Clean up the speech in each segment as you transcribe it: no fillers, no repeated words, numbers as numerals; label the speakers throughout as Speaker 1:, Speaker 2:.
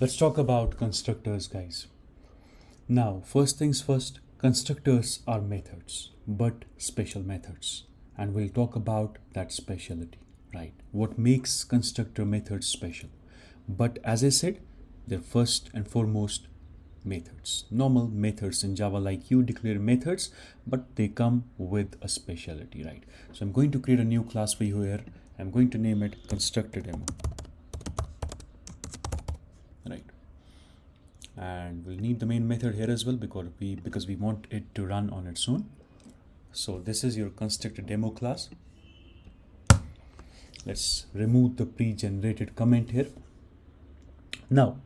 Speaker 1: Let's talk about constructors, guys. Now, first things first, constructors are methods, but special methods. And we'll talk about that specialty, right? What makes constructor methods special. But as I said, they're first and foremost methods. Normal methods in Java, like you declare methods, but they come with a specialty, right? So I'm going to create a new class for you here. I'm going to name it constructor demo. Right, and we'll need the main method here as well because we want it to run on its own. So this is your constructor demo class. Let's remove the pre-generated comment here. Now,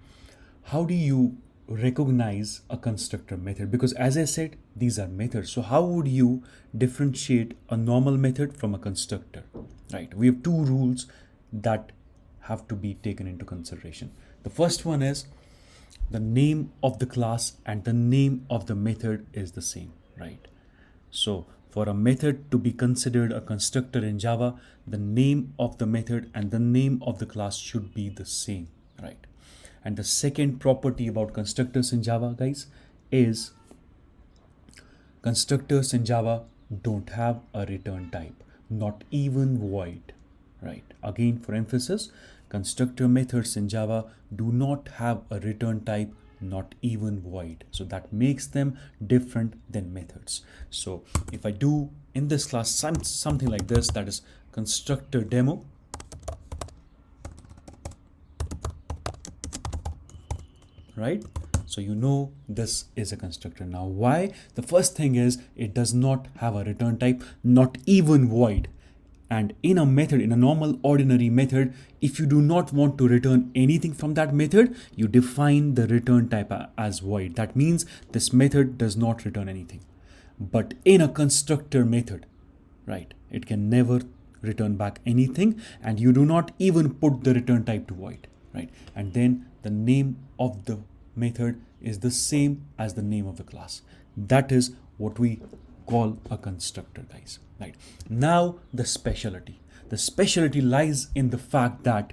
Speaker 1: how do you recognize a constructor method? Because as I said, these are methods. So how would you differentiate a normal method from a constructor? Right, we have two rules that have to be taken into consideration. The first one is the name of the class and the name of the method is the same, right? So for a method to be considered a constructor in Java, the name of the method and the name of the class should be the same, right? And the second property about constructors in Java, guys, is constructors in Java don't have a return type, not even void, right? Again, for emphasis, constructor methods in Java do not have a return type, not even void. So that makes them different than methods. So if I do in this class something like this, that is constructor demo, right? So you know this is a constructor. Now why? The first thing is it does not have a return type, not even void. And in a method, in a normal ordinary method, if you do not want to return anything from that method, you define the return type as void. That means this method does not return anything. But in a constructor method, right, it can never return back anything, and you do not even put the return type to void, right? And then the name of the method is the same as the name of the class. That is what we call a constructor, guys. Right, now the specialty lies in the fact that,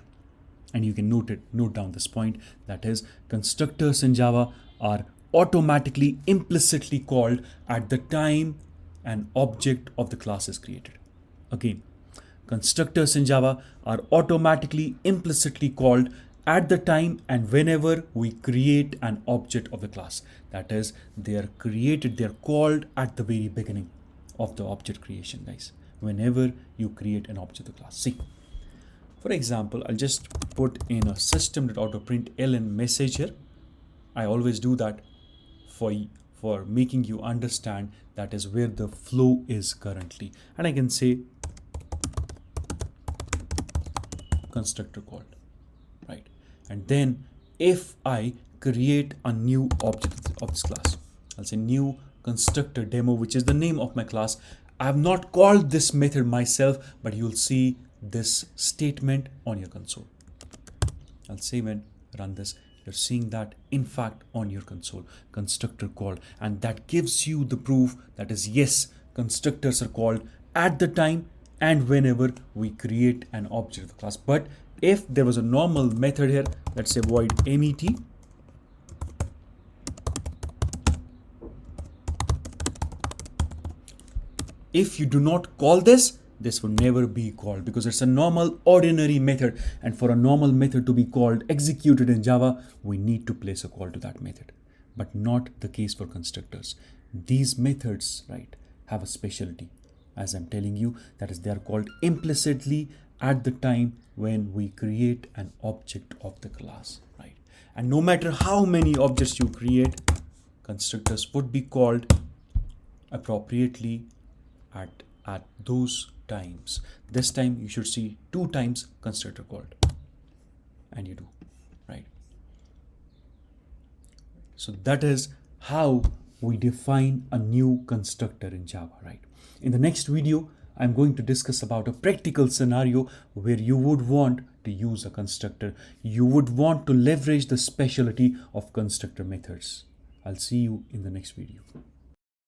Speaker 1: and you can note down this point, that is constructors in Java are automatically implicitly called at the time an object of the class is created. Again, constructors in Java are automatically implicitly called at the time and whenever we create an object of the class. That is, they are called at the very beginning of the object creation, guys, whenever you create an object of the class. See, for example, I'll just put in a system.out.println message here. I always do that for making you understand that is where the flow is currently. And I can say constructor called, right? And then if I create a new object of this class, I'll say new constructor demo, which is the name of my class. I have not called this method myself, but you'll see this statement on your console. I'll save and run this. You're seeing that in fact on your console, constructor called, and that gives you the proof that is, yes, constructors are called at the time and whenever we create an object of the class. But if there was a normal method here, let's say void met, if you do not call this will never be called because it's a normal ordinary method. And for a normal method to be called, executed in Java, we need to place a call to that method. But not the case for constructors. These methods, right, have a specialty. As I'm telling you, that is, they are called implicitly at the time when we create an object of the class, right? And no matter how many objects you create, constructors would be called appropriately at those times. This time you should see 2 times constructor called, and you do, right? So that is how we define a new constructor in Java, right? In the next video, I'm going to discuss about a practical scenario where you would want to use a constructor. You would want to leverage the specialty of constructor methods. I'll see you in the next video.